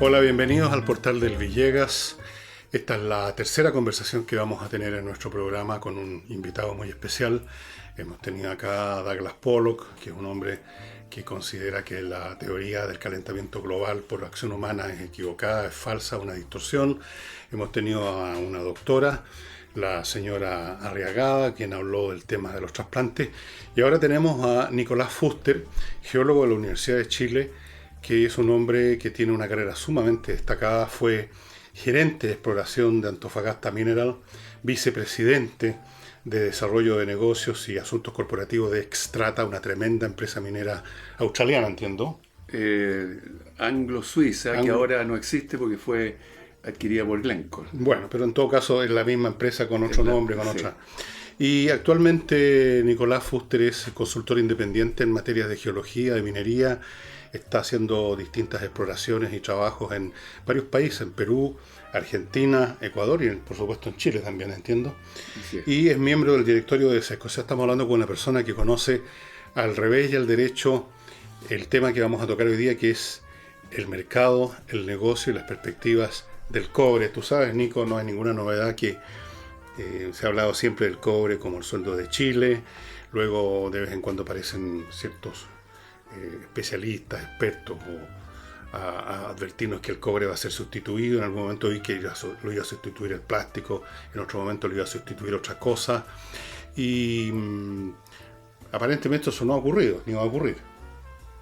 Hola, bienvenidos al portal del Villegas. Esta es la tercera conversación que vamos a tener en nuestro programa con un invitado muy especial. Hemos tenido acá a Douglas Pollock, que es un hombre que considera que la teoría del calentamiento global por acción humana es equivocada, es falsa, una distorsión. Hemos tenido a una doctora, la señora Arriagada, quien habló del tema de los trasplantes. Y ahora tenemos a Nicolás Fuster, geólogo de la Universidad de Chile, que es un hombre que tiene una carrera sumamente destacada. Fue gerente de exploración de Antofagasta Mineral, vicepresidente de desarrollo de negocios y asuntos corporativos de Xstrata, una tremenda empresa minera australiana, entiendo. Anglo-Suiza, que ahora no existe porque fue adquirida por Glencore. Bueno, pero en todo caso es la misma empresa con otro nombre, con sí. otra. Y actualmente Nicolás Fuster es consultor independiente en materias de geología, de minería. Está haciendo distintas exploraciones y trabajos en varios países, en Perú, Argentina, Ecuador y por supuesto en Chile también, entiendo. Sí. Y es miembro del directorio de SESCO. O sea, estamos hablando con una persona que conoce al revés y al derecho el tema que vamos a tocar hoy día, que es el mercado, el negocio y las perspectivas del cobre. Tú sabes, Nico, no hay ninguna novedad que se ha hablado siempre del cobre como el sueldo de Chile. Luego de vez en cuando aparecen ciertos especialistas, expertos a advertirnos que el cobre va a ser sustituido. En algún momento vi que lo iba a sustituir el plástico, en otro momento lo iba a sustituir otra cosa, y aparentemente eso no ha ocurrido, ni va a ocurrir.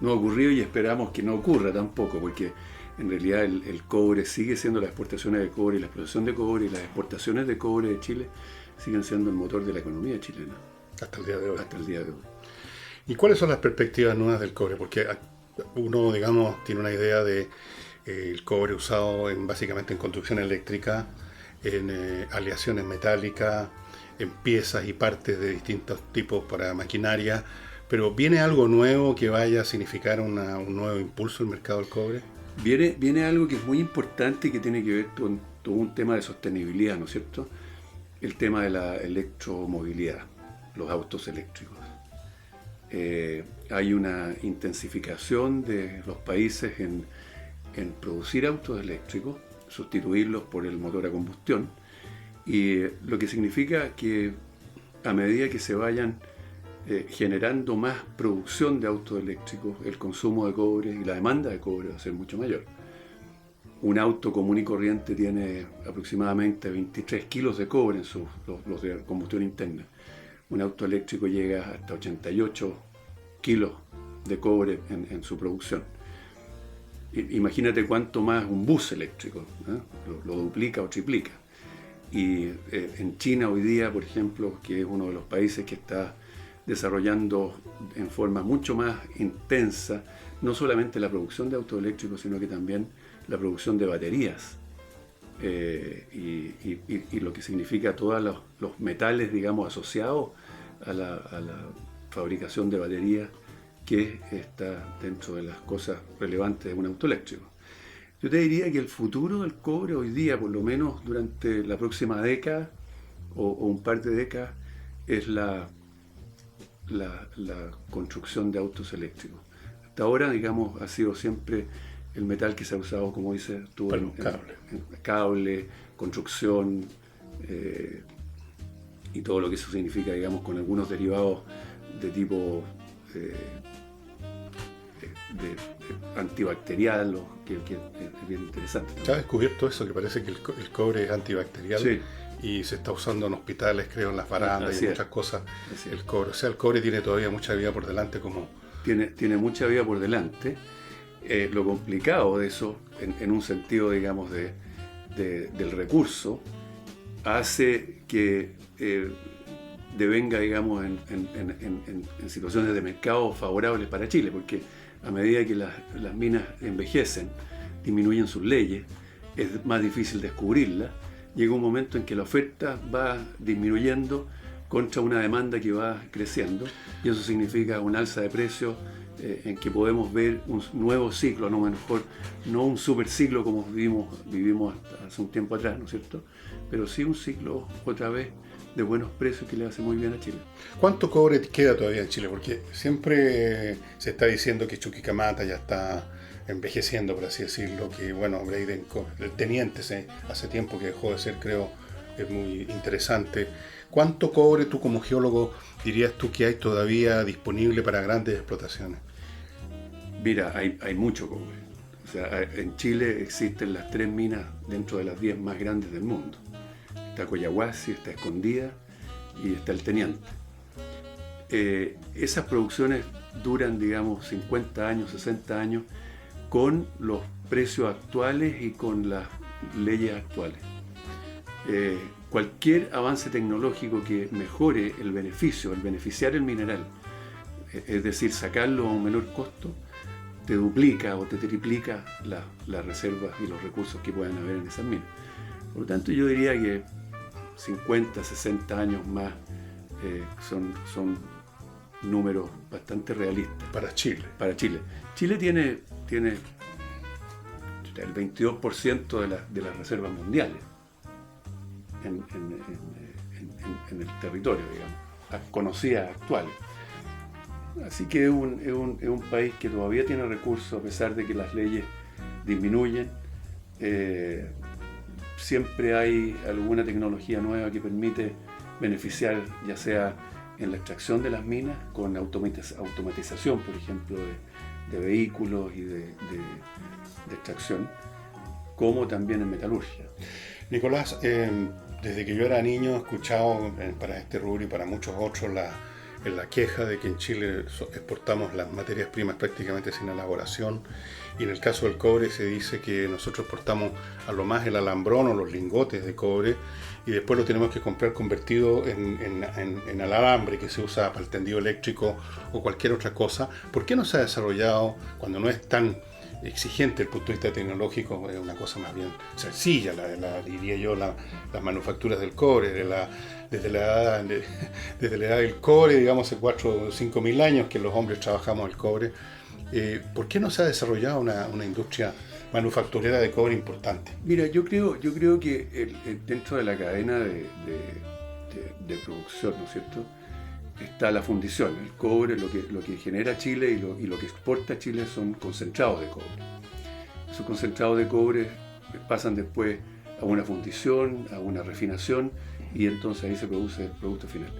No ha ocurrido y esperamos que no ocurra tampoco, porque en realidad el cobre sigue siendo, las exportaciones de cobre y la explotación de cobre y las exportaciones de cobre de Chile siguen siendo el motor de la economía chilena. Hasta el día de hoy. Hasta el día de hoy. ¿Y cuáles son las perspectivas nuevas del cobre? Porque uno, digamos, tiene una idea de el cobre usado básicamente en construcción eléctrica, en aleaciones metálicas, en piezas y partes de distintos tipos para maquinaria. Pero ¿viene algo nuevo que vaya a significar un nuevo impulso en el mercado del cobre? Viene algo que es muy importante y que tiene que ver con todo un tema de sostenibilidad, ¿no es cierto? El tema de la electromovilidad, los autos eléctricos. Hay una intensificación de los países en producir autos eléctricos, sustituirlos por el motor a combustión, y lo que significa que a medida que se vayan generando más producción de autos eléctricos, el consumo de cobre y la demanda de cobre va a ser mucho mayor. Un auto común y corriente tiene aproximadamente 23 kilos de cobre en los de combustión interna. Un auto eléctrico llega hasta 88 kilos de cobre en su producción. Imagínate cuánto más un bus eléctrico, ¿eh? Lo duplica o triplica. Y en China hoy día, por ejemplo, que es uno de los países que está desarrollando en forma mucho más intensa no solamente la producción de autos eléctricos, sino que también la producción de baterías. Y lo que significa todos los metales, digamos, asociados a la fabricación de baterías, que está dentro de las cosas relevantes de un auto eléctrico. Yo te diría que el futuro del cobre hoy día, por lo menos durante la próxima década o un par de décadas, es la construcción de autos eléctricos. Hasta ahora, digamos, ha sido siempre el metal que se ha usado, como dices tú, en cable, construcción, y todo lo que eso significa, digamos, con algunos derivados de tipo de antibacterial, que es bien interesante, ¿no? ¿Se ha descubierto eso? Que parece que el cobre es antibacterial. Sí. Y se está usando en hospitales, creo, en las barandas Así y es. muchas cosas. Así El cobre, o sea, el cobre tiene todavía mucha vida por delante como... Tiene mucha vida por delante. Lo complicado de eso, en un sentido, digamos, del recurso, hace que devenga, digamos, en situaciones de mercado favorables para Chile, porque a medida que las minas envejecen, disminuyen sus leyes, es más difícil descubrirlas. Llega un momento en que la oferta va disminuyendo contra una demanda que va creciendo, y eso significa un alza de precios en que podemos ver un nuevo ciclo, a lo mejor no un super ciclo como vivimos hace un tiempo atrás, ¿no es cierto? Pero sí un ciclo otra vez de buenos precios que le hace muy bien a Chile. ¿Cuánto cobre queda todavía en Chile? Porque siempre se está diciendo que Chuquicamata ya está envejeciendo, por así decirlo, que bueno, el teniente hace tiempo que dejó de ser, creo, es muy interesante. ¿Cuánto cobre tú como geólogo dirías tú que hay todavía disponible para grandes explotaciones? Mira, hay mucho cobre. O sea, en Chile existen las 3 minas dentro de las 10 más grandes del mundo. Está Collahuasi, está Escondida y está el Teniente. Esas producciones duran, digamos, 50 años, 60 años, con los precios actuales y con las leyes actuales. Cualquier avance tecnológico que mejore el beneficio, el beneficiar el mineral, es decir, sacarlo a un menor costo, te duplica o te triplica las reservas y los recursos que puedan haber en esas minas. Por lo tanto, yo diría que 50, 60 años más son números bastante realistas. Para Chile. Para Chile. Chile tiene el 22% de las reservas mundiales en el territorio, digamos, conocidas, actuales. Así que es un país que todavía tiene recursos a pesar de que las leyes disminuyen. Siempre hay alguna tecnología nueva que permite beneficiar, ya sea en la extracción de las minas, con automatización, por ejemplo, de vehículos y de extracción, como también en metalurgia. Nicolás, desde que yo era niño he escuchado para este rubro y para muchos otros la queja de que en Chile exportamos las materias primas prácticamente sin elaboración, y en el caso del cobre se dice que nosotros exportamos a lo más el alambrón o los lingotes de cobre y después lo tenemos que comprar convertido en alambre que se usa para el tendido eléctrico o cualquier otra cosa. ¿Por qué no se ha desarrollado, cuando no es tan exigente el punto de vista tecnológico, es una cosa más bien sencilla, diría yo, las manufacturas del cobre, desde la edad del cobre, digamos, hace 4 o 5 mil años que los hombres trabajamos el cobre? ¿Por qué no se ha desarrollado una industria manufacturera de cobre importante? Mira, yo creo que dentro de la cadena de producción, ¿no es cierto?, está la fundición. El cobre, lo que genera Chile y lo que exporta Chile son concentrados de cobre. Esos concentrados de cobre pasan después a una fundición, a una refinación, y entonces ahí se produce el producto final.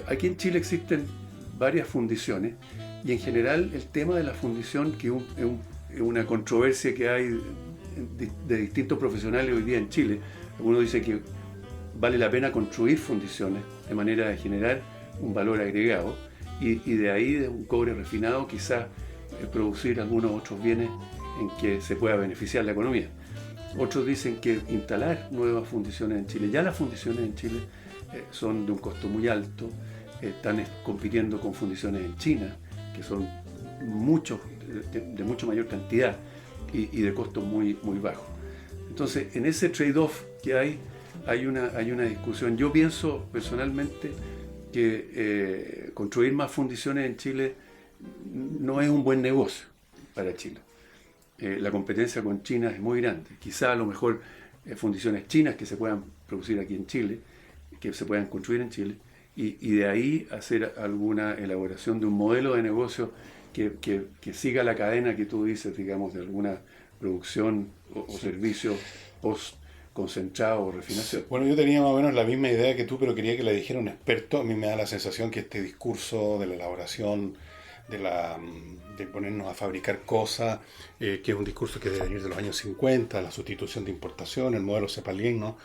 Aquí en Chile existen varias fundiciones, y en general el tema de la fundición, que es una controversia que hay de distintos profesionales hoy día en Chile. Algunos dicen que vale la pena construir fundiciones de manera de generar un valor agregado, y de ahí, de un cobre refinado, quizás producir algunos otros bienes en que se pueda beneficiar la economía. Otros dicen que instalar nuevas fundiciones en Chile. Ya las fundiciones en Chile son de un costo muy alto, están compitiendo con fundiciones en China, que son de mucho mayor cantidad y de costos muy, muy bajos. Entonces, en ese trade-off que hay una discusión. Yo pienso personalmente que construir más fundiciones en Chile no es un buen negocio para Chile. La competencia con China es muy grande. Quizá a lo mejor fundiciones chinas que se puedan producir aquí en Chile, que se puedan construir en Chile, y de ahí hacer alguna elaboración de un modelo de negocio que siga la cadena que tú dices, digamos, de alguna producción o servicio post concentrado o refinación. Bueno, yo tenía más o menos la misma idea que tú, pero quería que la dijera un experto. A mí me da la sensación que este discurso de la elaboración, de ponernos a fabricar cosas, que es un discurso que debe venir de los años 50, la sustitución de importación, el modelo Cepalin, ¿no?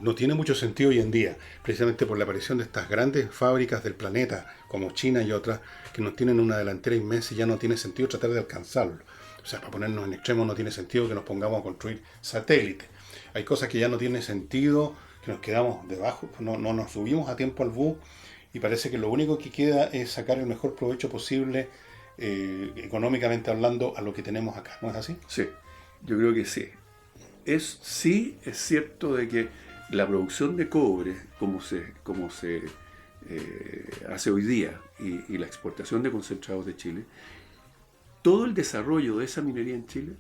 No tiene mucho sentido hoy en día, precisamente por la aparición de estas grandes fábricas del planeta, como China y otras, que nos tienen una delantera inmensa y ya no tiene sentido tratar de alcanzarlo. O sea, para ponernos en extremos, no tiene sentido que nos pongamos a construir satélites. Hay cosas que ya no tienen sentido, que nos quedamos debajo, no nos subimos a tiempo al bus, y parece que lo único que queda es sacar el mejor provecho posible, económicamente hablando, a lo que tenemos acá. ¿No es así? Sí, yo creo que sí. Sí es cierto de que la producción de cobre, como se hace hoy día, y la exportación de concentrados de Chile, todo el desarrollo de esa minería en Chile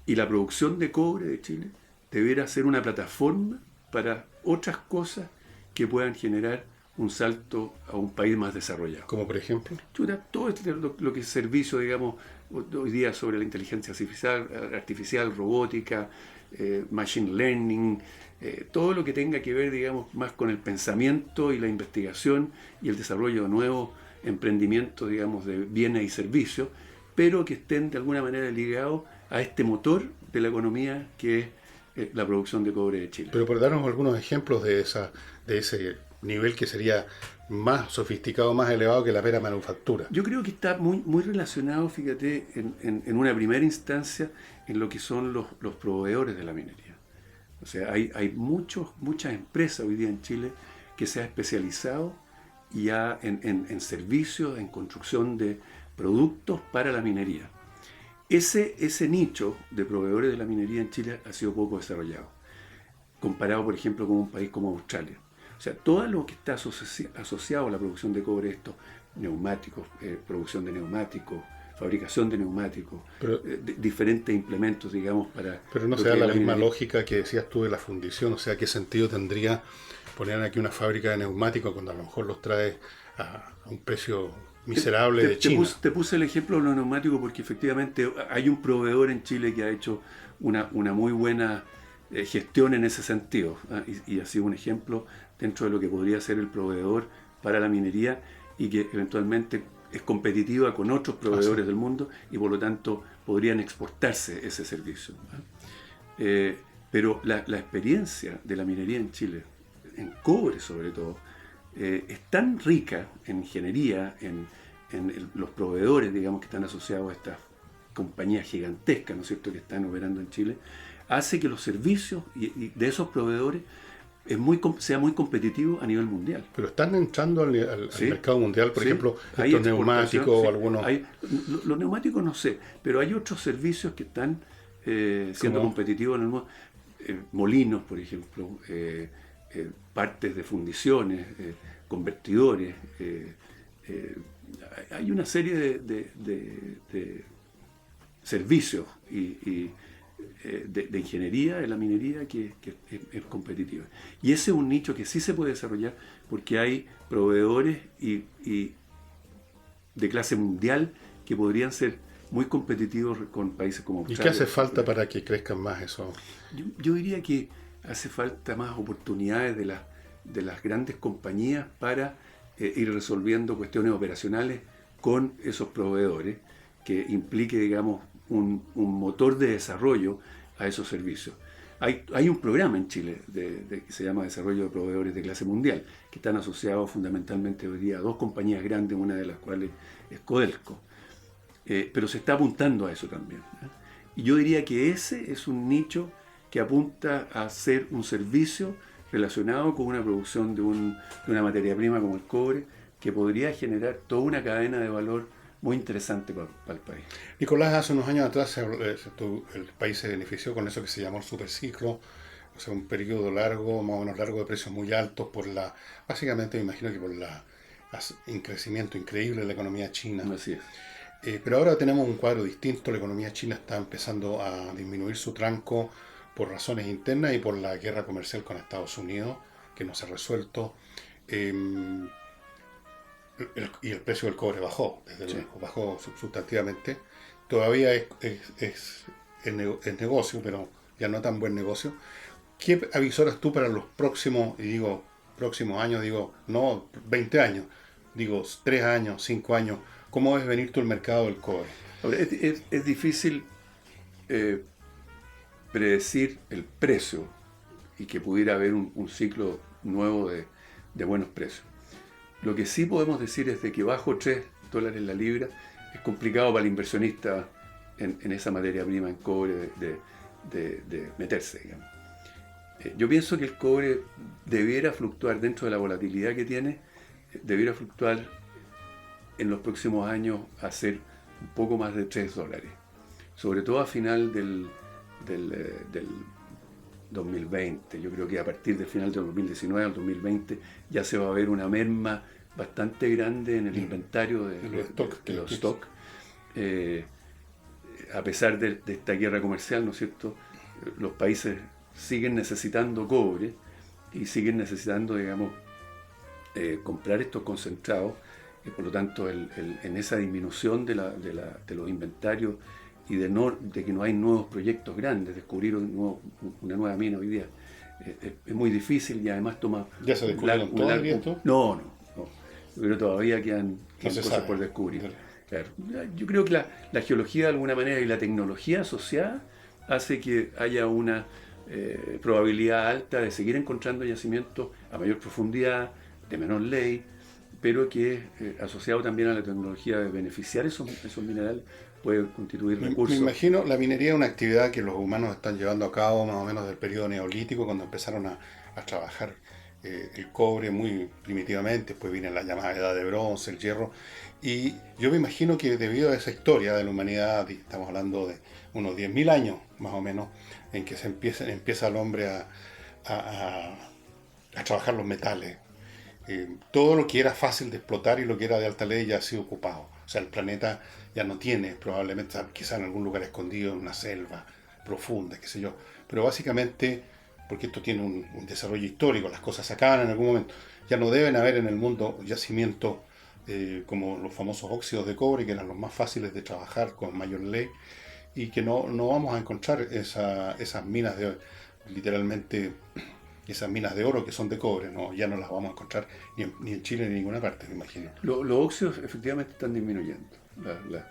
y la producción de cobre de Chile debiera ser una plataforma para otras cosas que puedan generar un salto a un país más desarrollado. Como por ejemplo. Chuta, todo lo que es servicio, digamos, hoy día sobre la inteligencia artificial, robótica, machine learning, todo lo que tenga que ver, digamos, más con el pensamiento y la investigación y el desarrollo de nuevos emprendimientos, digamos, de bienes y servicios, pero que estén de alguna manera ligados a este motor de la economía que es la producción de cobre de Chile. Pero por darnos algunos ejemplos de ese nivel que sería más sofisticado, más elevado que la mera manufactura. Yo creo que está muy relacionado, fíjate, en una primera instancia, en lo que son los proveedores de la minería. O sea, hay muchas empresas hoy día en Chile que se han especializado ya en servicios, en construcción de productos para la minería. Ese nicho de proveedores de la minería en Chile ha sido poco desarrollado, comparado, por ejemplo, con un país como Australia. O sea, todo lo que está asociado a la producción de cobre, estos neumáticos, producción de neumáticos, fabricación de neumáticos, diferentes implementos, digamos, para... Pero no se da la misma lógica que decías tú de la fundición, o sea, ¿qué sentido tendría poner aquí una fábrica de neumáticos cuando a lo mejor los trae a un precio miserable de China? Te puse el ejemplo de los neumáticos porque efectivamente hay un proveedor en Chile que ha hecho una muy buena gestión en ese sentido, y ha sido un ejemplo dentro de lo que podría ser el proveedor para la minería y que eventualmente es competitiva con otros proveedores del mundo y por lo tanto podrían exportarse ese servicio. Pero la experiencia de la minería en Chile, en cobre sobre todo, es tan rica en ingeniería, en los proveedores, digamos, que están asociados a estas compañías gigantescas, ¿no es cierto?, que están operando en Chile, hace que los servicios y de esos proveedores sea muy competitivo a nivel mundial. Pero están entrando al mercado mundial, por ejemplo, hay estos neumáticos o algunos... Los neumáticos no sé, pero hay otros servicios que están siendo competitivos en el mundo. Molinos, por ejemplo, partes de fundiciones, convertidores. Hay una serie de servicios y de ingeniería de la minería que es competitiva. Y ese es un nicho que sí se puede desarrollar porque hay proveedores y de clase mundial que podrían ser muy competitivos con países como Australia. ¿Y qué hace falta para que crezcan más eso? Yo diría que hace falta más oportunidades de las grandes compañías para ir resolviendo cuestiones operacionales con esos proveedores que implique, digamos, un motor de desarrollo a esos servicios. Hay un programa en Chile que se llama Desarrollo de Proveedores de Clase Mundial, que están asociados fundamentalmente hoy día a dos compañías grandes, una de las cuales es Codelco. Pero se está apuntando a eso también. Y yo diría que ese es un nicho que apunta a ser un servicio relacionado con una producción de una materia prima como el cobre, que podría generar toda una cadena de valor muy interesante para el país. Nicolás, hace unos años atrás el país se benefició con eso que se llamó el superciclo, o sea, un periodo largo, más o menos largo, de precios muy altos, básicamente me imagino que por un crecimiento increíble de la economía china. Así es. Pero ahora tenemos un cuadro distinto, la economía china está empezando a disminuir su tranco por razones internas y por la guerra comercial con Estados Unidos, que no se ha resuelto. Y el precio del cobre bajó, desde luego, bajó sustantivamente. Todavía es negocio, pero ya no tan buen negocio. ¿Qué avisoras tú para los próximos, y digo próximos años, digo no 20 años, digo 3 años, 5 años? ¿Cómo ves venir tú el mercado del cobre? Ahora, es difícil predecir el precio y que pudiera haber un ciclo nuevo de buenos precios. Lo que sí podemos decir es de que bajo $3 la libra es complicado para el inversionista en esa materia prima, en cobre, de meterse, digamos. Yo pienso que el cobre debiera fluctuar dentro de la volatilidad que tiene, debiera fluctuar en los próximos años a ser un poco más de $3, sobre todo a final del 2020. Yo creo que a partir del final del 2019 al 2020 ya se va a ver una merma bastante grande en el inventario de los stocks. A pesar de esta guerra comercial, ¿no es cierto?, los países siguen necesitando cobre y siguen necesitando, digamos, comprar estos concentrados, y por lo tanto en esa disminución de los inventarios y de que no hay nuevos proyectos grandes, descubrir una nueva mina hoy día es muy difícil, y además toma ¿Ya se descubrieron todos, dirías tú? No. Yo creo que todavía quedan No se cosas sabe. por descubrir. Claro. Claro. Yo creo que la geología de alguna manera y la tecnología asociada hace que haya una probabilidad alta de seguir encontrando yacimientos a mayor profundidad, de menor ley, pero que asociado también a la tecnología de beneficiar esos minerales puede constituir Me recursos. imagino, la minería es una actividad que los humanos están llevando a cabo más o menos del periodo neolítico, cuando empezaron a trabajar el cobre muy primitivamente, después viene la llamada edad de bronce, el hierro, y yo me imagino que debido a esa historia de la humanidad, estamos hablando de unos 10.000 años más o menos, en que empieza el hombre a trabajar los metales. Todo lo que era fácil de explotar y lo que era de alta ley ya ha sido ocupado. O sea, el planeta ya no tiene, probablemente, quizá en algún lugar escondido, en una selva profunda, qué sé yo. Pero básicamente, porque esto tiene un desarrollo histórico, las cosas se acaban en algún momento. Ya no deben haber en el mundo yacimientos como los famosos óxidos de cobre, que eran los más fáciles de trabajar con mayor ley, y que no vamos a encontrar esas minas literalmente esas minas de oro que son de cobre, ya no las vamos a encontrar ni en Chile ni en ninguna parte, me imagino. Los óxidos efectivamente están disminuyendo. El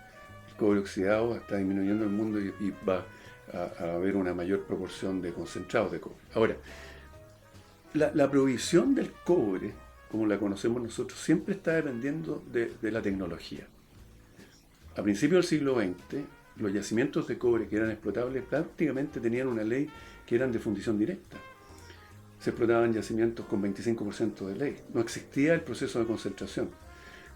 cobre oxidado está disminuyendo en el mundo, y va a haber una mayor proporción de concentrados de cobre. Ahora, la provisión del cobre, como la conocemos nosotros, siempre está dependiendo de la tecnología. A principios del siglo XX, los yacimientos de cobre que eran explotables prácticamente tenían una ley que eran de fundición directa. Se explotaban yacimientos con 25% de ley. No existía el proceso de concentración.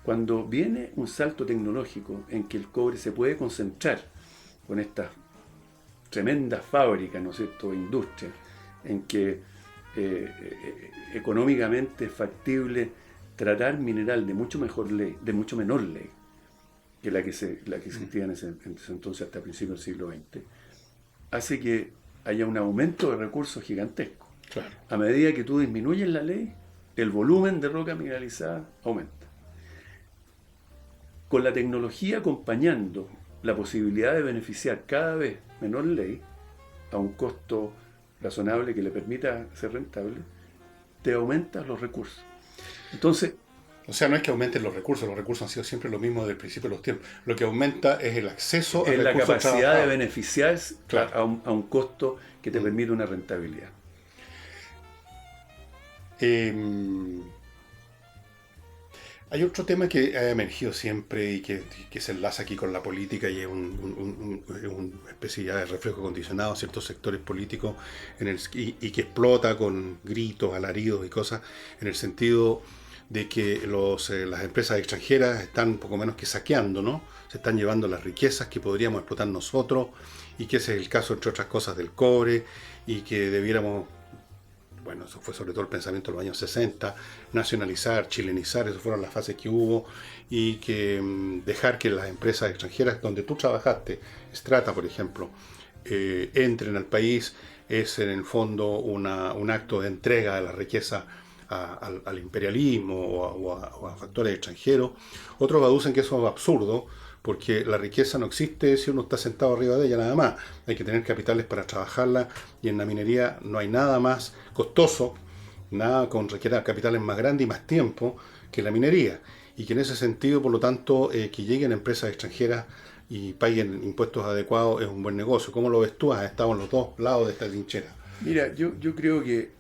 Cuando viene un salto tecnológico en que el cobre se puede concentrar con estas tremendas fábricas, ¿no es cierto?, industrias, en que económicamente es factible tratar mineral de mucho menor ley que la que existía en ese entonces hasta principios del siglo XX, hace que haya un aumento de recursos gigantesco. Claro. A medida que tú disminuyes la ley, el volumen de roca mineralizada aumenta. Con la tecnología acompañando la posibilidad de beneficiar cada vez menor ley a un costo razonable que le permita ser rentable, te aumentan los recursos. Entonces, o sea, no es que aumenten los recursos han sido siempre lo mismo desde el principio de los tiempos. Lo que aumenta es el acceso a es la recursos capacidad trabajados. de beneficiarse Claro. a un costo que te permite una rentabilidad. Hay otro tema que ha emergido siempre y que se enlaza aquí con la política, y es una especie ya de reflejo condicionado a ciertos sectores políticos y que explota con gritos, alaridos y cosas, en el sentido de que las empresas extranjeras están poco menos que saqueando, ¿no? Se están llevando las riquezas que podríamos explotar nosotros, y que ese es el caso, entre otras cosas, del cobre, y que debiéramos, bueno, eso fue sobre todo el pensamiento de los años 60, nacionalizar, chilenizar, esas fueron las fases que hubo, y que dejar que las empresas extranjeras donde tú trabajaste, Strata por ejemplo, entren al país, es en el fondo un acto de entrega de la riqueza al imperialismo o a factores extranjeros. Otros aducen que eso es absurdo, porque la riqueza no existe si uno está sentado arriba de ella nada más. Hay que tener capitales para trabajarla, y en la minería no hay nada más costoso, nada con requiera capitales más grandes y más tiempo que la minería. Y que en ese sentido, por lo tanto, que lleguen empresas extranjeras y paguen impuestos adecuados es un buen negocio. ¿Cómo lo ves tú? Has estado en los dos lados de esta trinchera. Mira, yo creo que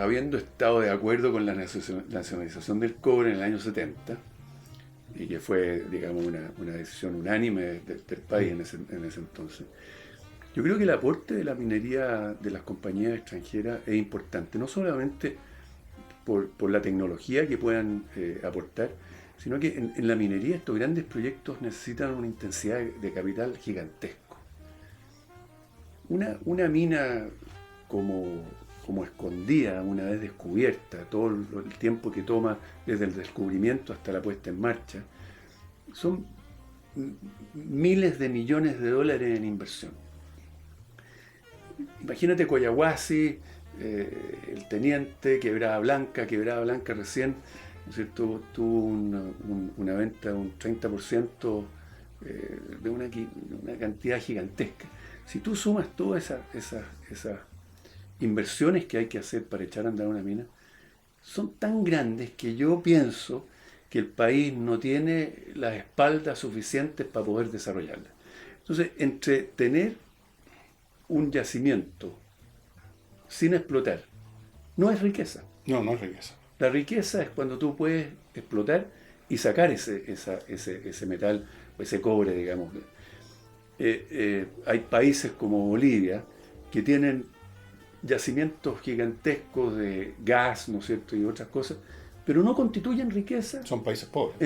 habiendo estado de acuerdo con la nacionalización del cobre en el año 70, y que fue, digamos, una decisión unánime del país en ese entonces, yo creo que el aporte de la minería de las compañías extranjeras es importante, no solamente por la tecnología que puedan aportar, sino que en la minería estos grandes proyectos necesitan una intensidad de capital gigantesco. Una mina como escondida, una vez descubierta, todo el tiempo que toma desde el descubrimiento hasta la puesta en marcha, son miles de millones de dólares en inversión. Imagínate Collahuasi, el teniente, Quebrada Blanca recién, ¿no es cierto?, tuvo una venta de un 30% de una cantidad gigantesca. Si tú sumas todas esas inversiones que hay que hacer para echar a andar una mina, son tan grandes que yo pienso que el país no tiene las espaldas suficientes para poder desarrollarla. Entonces, entre tener un yacimiento sin explotar, no es riqueza. No, no es riqueza. La riqueza es cuando tú puedes explotar y sacar ese metal, o ese cobre, digamos. Hay países como Bolivia que tienen yacimientos gigantescos de gas, ¿no es cierto?, y otras cosas, pero no constituyen riqueza. Son países pobres.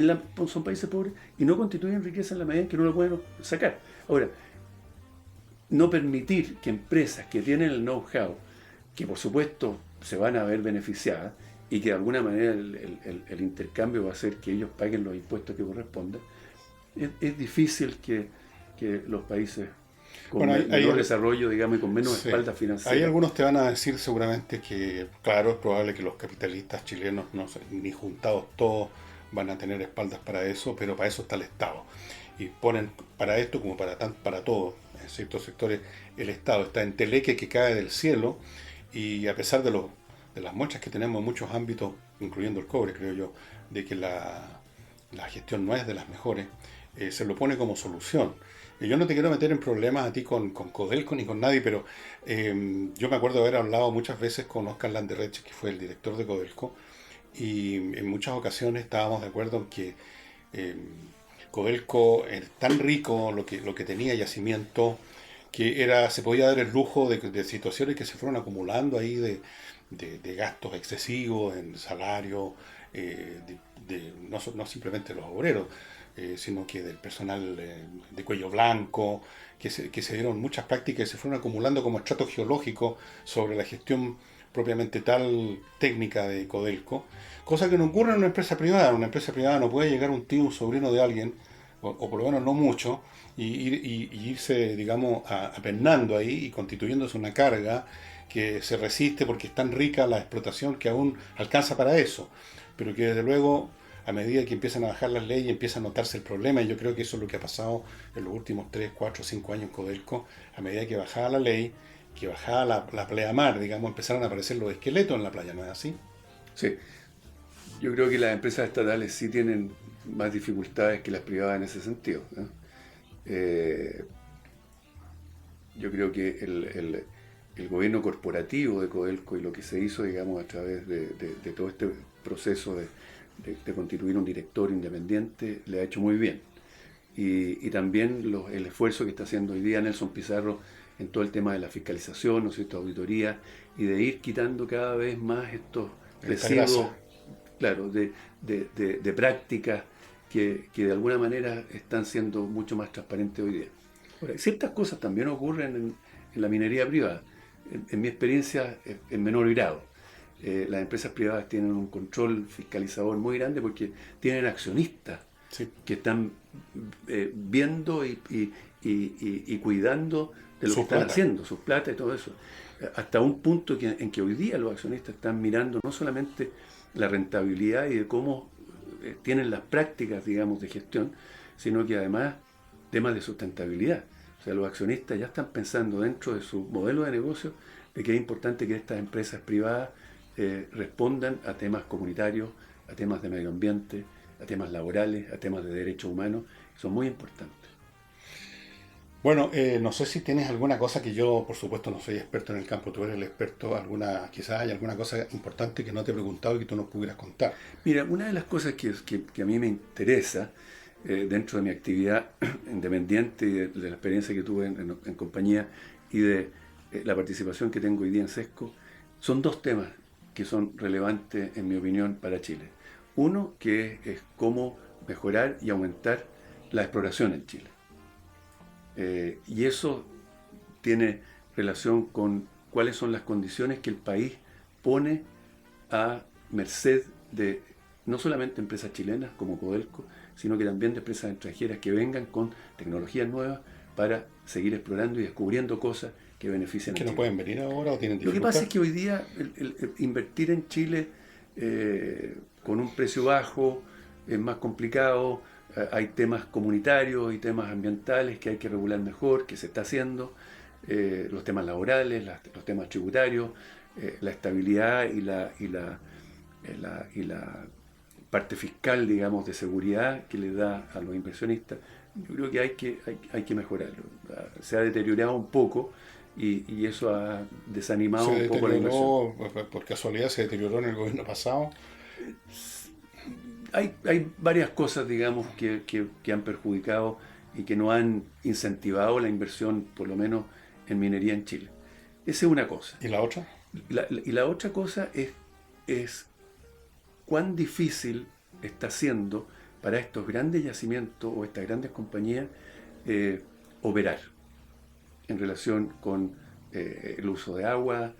Son países pobres y no constituyen riqueza en la medida en que no lo pueden sacar. Ahora, no permitir que empresas que tienen el know-how, que por supuesto se van a ver beneficiadas y que de alguna manera el intercambio va a hacer que ellos paguen los impuestos que correspondan, es difícil que los países con menor desarrollo, digamos, y con menos espalda financiera. Hay algunos te van a decir seguramente que, claro, es probable que los capitalistas chilenos, no sé, ni juntados todos, van a tener espaldas para eso, pero para eso está el Estado. Y ponen para esto como para todo, en ciertos sectores, el Estado está en teleque que cae del cielo, y a pesar de las muestras que tenemos en muchos ámbitos, incluyendo el cobre, creo yo, de que la gestión no es de las mejores, se lo pone como solución. Yo no te quiero meter en problemas a ti con Codelco ni con nadie, pero yo me acuerdo de haber hablado muchas veces con Oscar Landerreche, que fue el director de Codelco, y en muchas ocasiones estábamos de acuerdo en que Codelco era tan rico lo que tenía yacimiento, que se podía dar el lujo de situaciones que se fueron acumulando ahí de gastos excesivos en salario, no simplemente los obreros, sino que del personal de cuello blanco, que se dieron muchas prácticas y se fueron acumulando como estrato geológico sobre la gestión propiamente tal técnica de Codelco, cosa que no ocurre en una empresa privada. En una empresa privada no puede llegar un tío, un sobrino de alguien, o por lo menos no mucho, y irse, digamos, apennando ahí y constituyéndose una carga que se resiste porque es tan rica la explotación que aún alcanza para eso, pero que desde luego a medida que empiezan a bajar las leyes empieza a notarse el problema, y yo creo que eso es lo que ha pasado en los últimos 3, 4, 5 años en Codelco. A medida que bajaba la ley, que bajaba la pleamar, digamos, empezaron a aparecer los esqueletos en la playa, ¿no es así? Sí, yo creo que las empresas estatales sí tienen más dificultades que las privadas en ese sentido, ¿no? Yo creo que el gobierno corporativo de Codelco y lo que se hizo, digamos, a través de todo este proceso de constituir un directorio independiente, le ha hecho muy bien. Y también el esfuerzo que está haciendo hoy día Nelson Pizarro en todo el tema de la fiscalización, ¿no es cierto?, auditoría, y de ir quitando cada vez más estos residuos, claro, de prácticas que de alguna manera están siendo mucho más transparentes hoy día. Ahora, ciertas cosas también ocurren en la minería privada, en mi experiencia en menor grado. Las empresas privadas tienen un control fiscalizador muy grande porque tienen accionistas, sí, que están viendo y cuidando de lo que están haciendo, sus plata y todo eso. Hasta un punto en que hoy día los accionistas están mirando no solamente la rentabilidad y de cómo tienen las prácticas, digamos, de gestión, sino que además temas de sustentabilidad. O sea, los accionistas ya están pensando dentro de su modelo de negocio de que es importante que estas empresas privadas respondan a temas comunitarios, a temas de medio ambiente, a temas laborales, a temas de derechos humanos, que son muy importantes. Bueno, no sé si tienes alguna cosa que yo, por supuesto, no soy experto en el campo, tú eres el experto, quizás hay alguna cosa importante que no te he preguntado y que tú nos pudieras contar. Mira, una de las cosas que a mí me interesa dentro de mi actividad independiente y de la experiencia que tuve en compañía y de la participación que tengo hoy día en SESCO, son dos temas que son relevantes, en mi opinión, para Chile. Uno, que es cómo mejorar y aumentar la exploración en Chile. Y eso tiene relación con cuáles son las condiciones que el país pone a merced de no solamente empresas chilenas como Codelco, sino que también de empresas extranjeras que vengan con tecnologías nuevas para seguir explorando y descubriendo cosas que benefician a ¿Que no Chile. pueden venir ahora o tienen Lo que dificultad? pasa es que hoy día el invertir en Chile con un precio bajo es más complicado. Hay temas comunitarios y temas ambientales que hay que regular mejor, que se está haciendo. Los temas laborales, los temas tributarios, la estabilidad y la parte fiscal, digamos, de seguridad que le da a los inversionistas. Yo creo que hay que mejorarlo. Se ha deteriorado un poco y eso ha desanimado ¿Se un poco la inversión. deterioró, por casualidad, se deterioró en el gobierno pasado? Hay varias cosas, digamos, que han perjudicado y que no han incentivado la inversión, por lo menos en minería en Chile. Esa es una cosa. ¿Y la otra? Y la otra cosa es cuán difícil está siendo para estos grandes yacimientos o estas grandes compañías operar en relación con el uso de agua,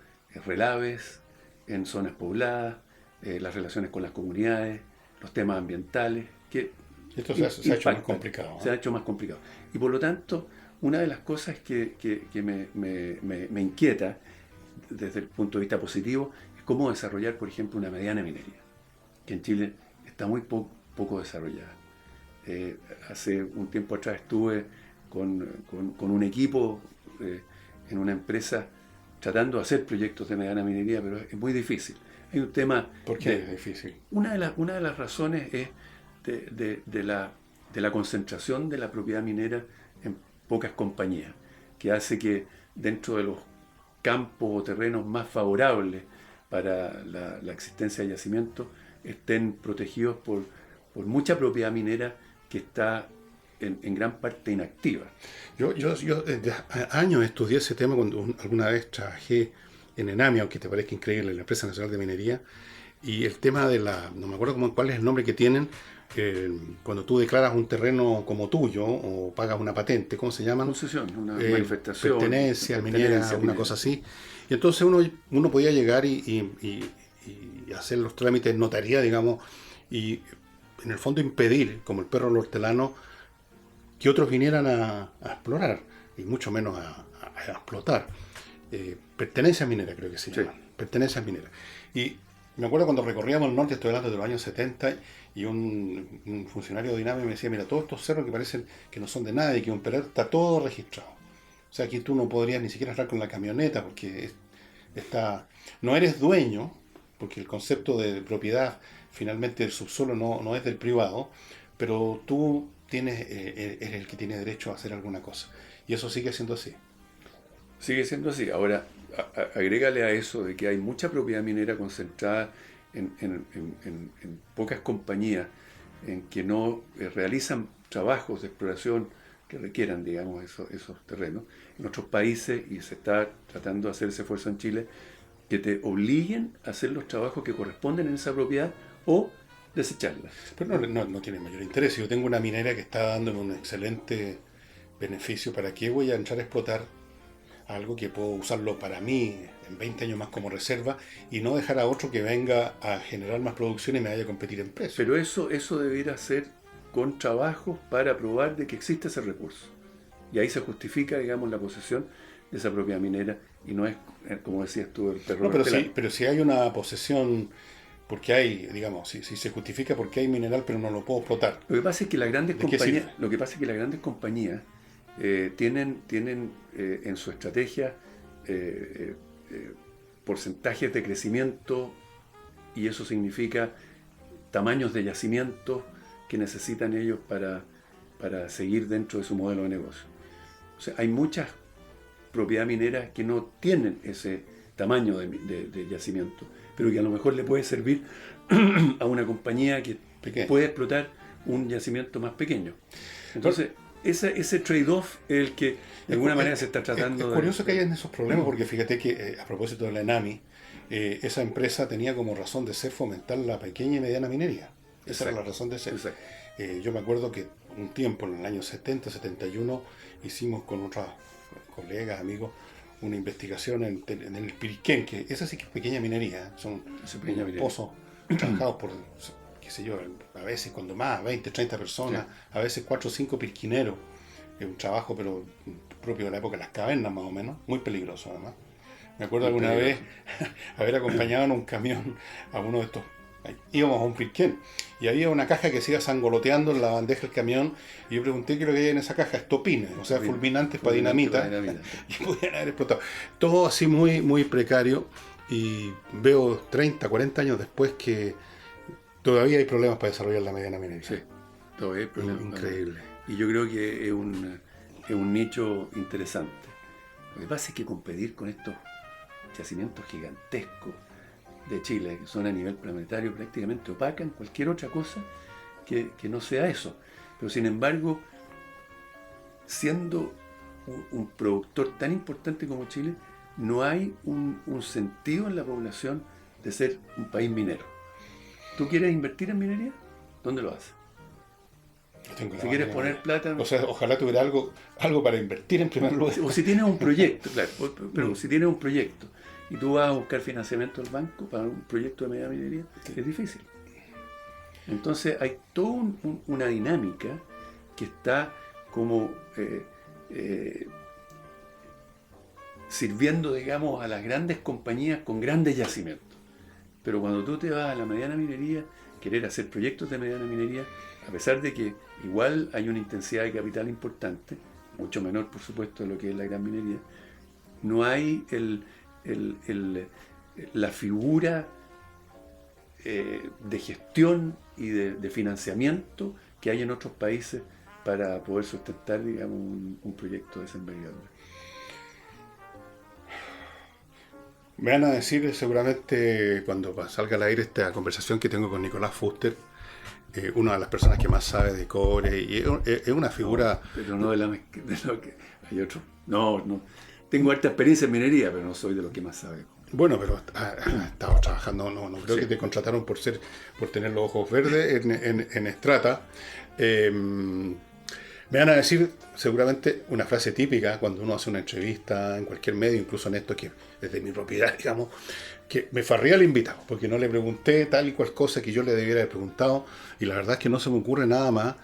relaves en zonas pobladas, las relaciones con las comunidades, los temas ambientales, que Esto se ha hecho más impactan, complicado, se ha hecho más complicado. Y por lo tanto, una de las cosas que me inquieta desde el punto de vista positivo es cómo desarrollar, por ejemplo, una mediana minería, que en Chile está muy poco desarrollada. Hace un tiempo atrás estuve con un equipo en una empresa tratando de hacer proyectos de mediana minería, pero es muy difícil. Hay un tema... ¿Por qué es difícil? Una de las razones es de la concentración de la propiedad minera en pocas compañías, que hace que dentro de los campos o terrenos más favorables para la existencia de yacimientos estén protegidos por mucha propiedad minera que está en gran parte inactiva. Yo desde años estudié ese tema cuando alguna vez trabajé en Enami, aunque te parezca increíble, en la Empresa Nacional de Minería, y el tema de no me acuerdo cuál es el nombre que tienen, cuando tú declaras un terreno como tuyo o pagas una patente, ¿cómo se llaman? Concesión, una manifestación. Pertenencia minera, una cosa así. Y entonces uno podía llegar y hacer los trámites en notaría, digamos, y en el fondo impedir, como el perro al hortelano, que otros vinieran a explorar, y mucho menos a explotar. Pertenencia minera, creo que se llama. Sí. Pertenencia minera. Y me acuerdo cuando recorríamos el norte, estoy hablando de los años 70, y un funcionario de INAME me decía, mira, todos estos cerros que parecen que no son de nadie, que un perder, está todo registrado. O sea, aquí tú no podrías ni siquiera entrar con la camioneta, porque no eres dueño, porque el concepto de propiedad, finalmente el subsuelo no es del privado, pero tú eres el que tiene derecho a hacer alguna cosa. Y eso sigue siendo así. Sigue siendo así. Ahora, agrégale a eso de que hay mucha propiedad minera concentrada en pocas compañías en que no realizan trabajos de exploración que requieran, digamos, esos terrenos. En otros países, y se está tratando de hacer ese esfuerzo en Chile, que te obliguen a hacer los trabajos que corresponden en esa propiedad o desecharla. Pero no tiene mayor interés. Si yo tengo una minera que está dándome un excelente beneficio, ¿para qué voy a entrar a explotar algo que puedo usarlo para mí en 20 años más como reserva y no dejar a otro que venga a generar más producción y me vaya a competir en precio? Pero eso debiera ser con trabajos para probar de que existe ese recurso. Y ahí se justifica, digamos, la posesión de esa propiedad minera y no es, como decías tú, el perro. No, pero si hay una posesión, porque hay, digamos, si se justifica porque hay mineral pero no lo puedo explotar. Lo que pasa es que las grandes compañías tienen en su estrategia porcentajes de crecimiento, y eso significa tamaños de yacimientos que necesitan ellos para seguir dentro de su modelo de negocio. O sea, hay muchas propiedades mineras que no tienen ese tamaño de yacimiento, pero que a lo mejor le puede servir a una compañía que puede explotar un yacimiento más pequeño. Entonces, ese trade-off es el que de alguna manera se está tratando. Es curioso que hayan esos problemas, porque fíjate que a propósito de la ENAMI, esa empresa tenía como razón de ser fomentar la pequeña y mediana minería. Esa era la razón de ser. Yo me acuerdo que un tiempo, en el año 70, 71, hicimos con otros colegas, amigos, una investigación en el Piriquén, que esa sí que es pequeña minería. Son pozos trabajados por, qué sé yo, a veces cuando más, 20, 30 personas, a veces 4 o 5 pirquineros, es un trabajo pero propio de la época de las cavernas más o menos, muy peligroso además. Me acuerdo alguna vez haber acompañado en un camión a uno de estos, íbamos a un Pirquén y había una caja que se iba sangoloteando en la bandeja del camión y yo pregunté qué es lo que hay en esa caja, estopines, o sea, fulminantes para dinamita, y podían haber explotado. Todo así muy, muy precario y veo 30, 40 años después que todavía hay problemas para desarrollar la mediana minería. Sí, todavía hay problemas. Increíble. Y yo creo que es un nicho interesante. Lo que pasa es que competir con estos yacimientos gigantescos de Chile, que son a nivel planetario prácticamente opacan cualquier otra cosa que no sea eso. Pero sin embargo, siendo un productor tan importante como Chile, no hay un sentido en la población de ser un país minero. ¿Tú quieres invertir en minería? ¿Dónde lo haces? Si quieres poner plata... O sea, ojalá tuviera algo para invertir en primer lugar. O si tienes un proyecto, claro. Pero si tienes un proyecto y tú vas a buscar financiamiento del banco para un proyecto de media minería, es difícil. Entonces hay toda una dinámica que está como sirviendo, digamos, a las grandes compañías con grandes yacimientos. Pero cuando tú te vas a la mediana minería, querer hacer proyectos de mediana minería, a pesar de que igual hay una intensidad de capital importante, mucho menor por supuesto de lo que es la gran minería, no hay la figura de gestión y de financiamiento que hay en otros países para poder sustentar, digamos, un proyecto de esa envergadura. Me van a decir seguramente cuando salga al aire esta conversación que tengo con Nicolás Fuster, una de las personas que más sabe de cobre, y es una figura... No, pero no de lo que hay otro. No. Tengo harta experiencia en minería, pero no soy de lo que más sabe. Bueno, pero estaba trabajando, no creo que te contrataron por tener los ojos verdes en Strata. Me van a decir seguramente una frase típica cuando uno hace una entrevista en cualquier medio, incluso en esto que es de mi propiedad, digamos, que me farría al invitado, porque no le pregunté tal y cual cosa que yo le debiera haber preguntado, y la verdad es que no se me ocurre nada más.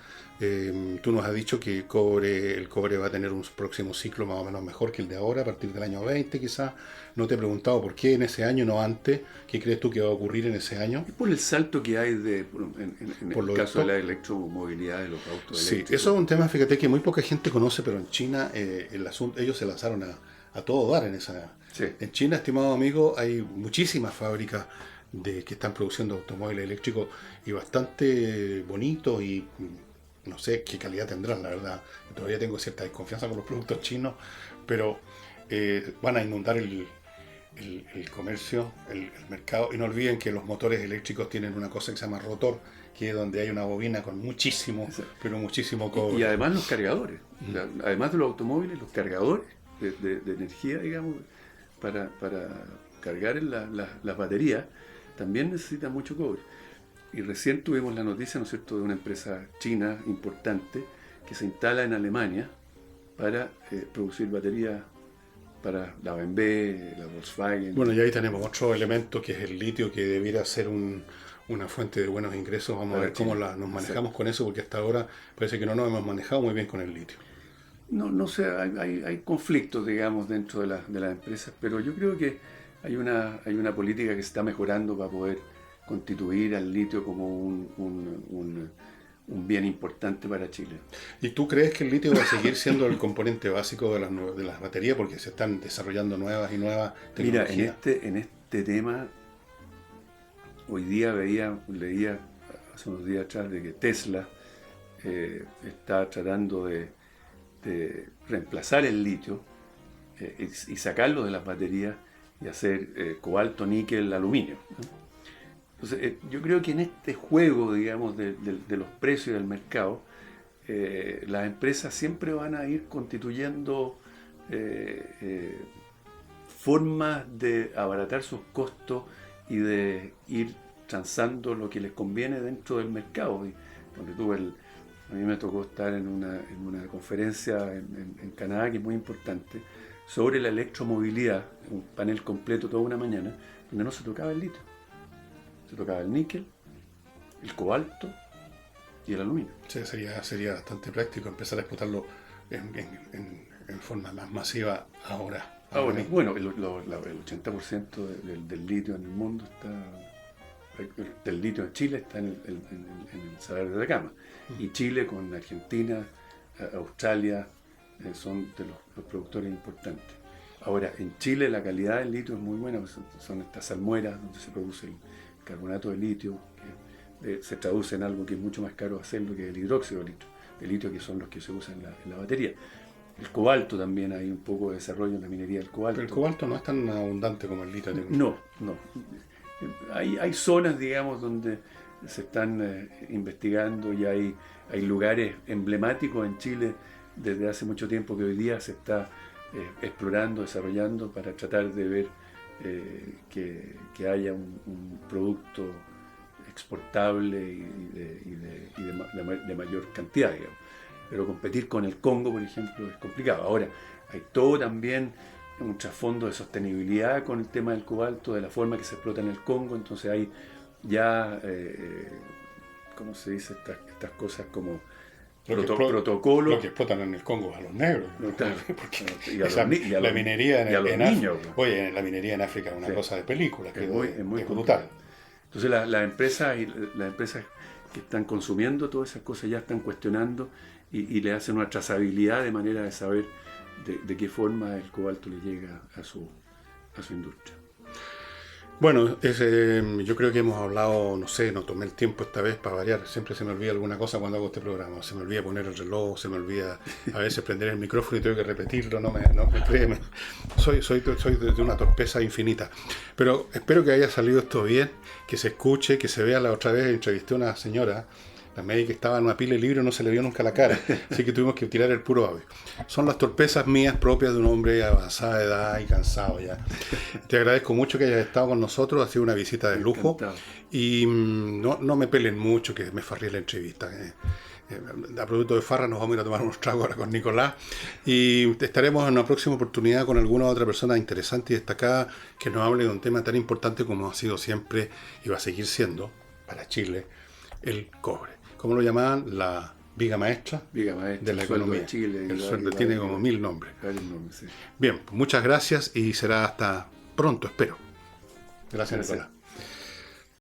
Tú nos has dicho que el cobre va a tener un próximo ciclo más o menos mejor que el de ahora, a partir del año 20 quizás. No te he preguntado por qué en ese año, no antes. ¿Qué crees tú que va a ocurrir en ese año? Es por el salto que hay en el caso de la electromovilidad de los autos eléctricos. Sí, eso es un tema, fíjate, que muy poca gente conoce, pero en China el asunto, ellos se lanzaron a todo dar en esa... Sí. En China, estimado amigo, hay muchísimas fábricas que están produciendo automóviles eléctricos y bastante bonitos y... No sé qué calidad tendrán, la verdad. Todavía tengo cierta desconfianza con los productos chinos, pero van a inundar el comercio, el mercado. Y no olviden que los motores eléctricos tienen una cosa que se llama rotor, que es donde hay una bobina con muchísimo, pero muchísimo cobre. Y además los cargadores. Además de los automóviles, los cargadores de energía, digamos, para cargar las baterías, también necesitan mucho cobre. Y recién tuvimos la noticia, ¿no es cierto?, de una empresa china importante que se instala en Alemania para producir baterías para la BMW, la Volkswagen. Bueno, y ahí tenemos otro elemento que es el litio, que debiera ser una fuente de buenos ingresos. Vamos a ver cómo nos manejamos con eso, porque hasta ahora parece que no nos hemos manejado muy bien con el litio. No sé, hay conflictos, digamos, dentro de las empresas, pero yo creo que hay una política que se está mejorando para poder constituir al litio como un bien importante para Chile. ¿Y tú crees que el litio va a seguir siendo el componente básico de las baterías porque se están desarrollando nuevas y nuevas tecnologías? Mira, en este tema, hoy día leía hace unos días atrás de que Tesla está tratando de reemplazar el litio y sacarlo de las baterías y hacer cobalto, níquel, aluminio, ¿no? Entonces, yo creo que en este juego, digamos, de los precios del mercado, las empresas siempre van a ir constituyendo formas de abaratar sus costos y de ir transando lo que les conviene dentro del mercado. Y a mí me tocó estar en una conferencia en Canadá, que es muy importante, sobre la electromovilidad, un panel completo toda una mañana, donde no se tocaba el litio. Se tocaba el níquel, el cobalto y el aluminio. Sí, sería bastante práctico empezar a explotarlo en forma más masiva ahora. Ahora, bueno, el 80% del litio en el mundo del litio en Chile está en el Salar de Atacama. Y Chile con Argentina, Australia, son de los productores importantes. Ahora, en Chile la calidad del litio es muy buena, son estas salmueras donde se produce el carbonato de litio, que se traduce en algo que es mucho más caro hacerlo que el hidróxido de litio, que son los que se usan en la batería. El cobalto también, hay un poco de desarrollo en la minería del cobalto. Pero el cobalto no es tan abundante como el litio. No. Hay zonas, digamos, donde se están investigando y hay lugares emblemáticos en Chile desde hace mucho tiempo que hoy día se está explorando, desarrollando para tratar de ver que haya un producto exportable y de mayor cantidad, digamos. Pero competir con el Congo, por ejemplo, es complicado. Ahora, hay todo también un trasfondo de sostenibilidad con el tema del cobalto, de la forma que se explota en el Congo, entonces hay ya, ¿cómo se dice? Estas cosas como protocolos. Lo que explotan en el Congo a los negros. La minería en África. Oye, la minería en África es una cosa de película, que es muy brutal. Entonces las empresas que están consumiendo todas esas cosas ya están cuestionando y le hacen una trazabilidad de manera de saber de qué forma el cobalto le llega a su industria. Bueno, yo creo que hemos hablado, no sé, no tomé el tiempo esta vez para variar. Siempre se me olvida alguna cosa cuando hago este programa. Se me olvida poner el reloj, se me olvida a veces prender el micrófono y tengo que repetirlo. No me créeme. Soy de una torpeza infinita. Pero espero que haya salido esto bien, que se escuche, que se vea. La otra vez entrevisté a una señora, la médica estaba en una pila de libros y no se le vio nunca la cara, así que tuvimos que tirar el puro audio. Son las torpezas mías propias de un hombre de avanzada edad y cansado ya. Te agradezco mucho que hayas estado con nosotros, ha sido una visita de lujo. Encantado. Y no me pelen mucho que me farré la entrevista. A producto de farra nos vamos a ir a tomar unos tragos ahora con Nicolás y estaremos en una próxima oportunidad con alguna otra persona interesante y destacada que nos hable de un tema tan importante como ha sido siempre y va a seguir siendo para Chile el cobre. ¿Cómo lo llamaban? La viga maestra de la economía. De Chile, el sueldo tiene como 1000 nombres. Sí. Bien, pues muchas gracias y será hasta pronto, espero. Gracias, Nicolás.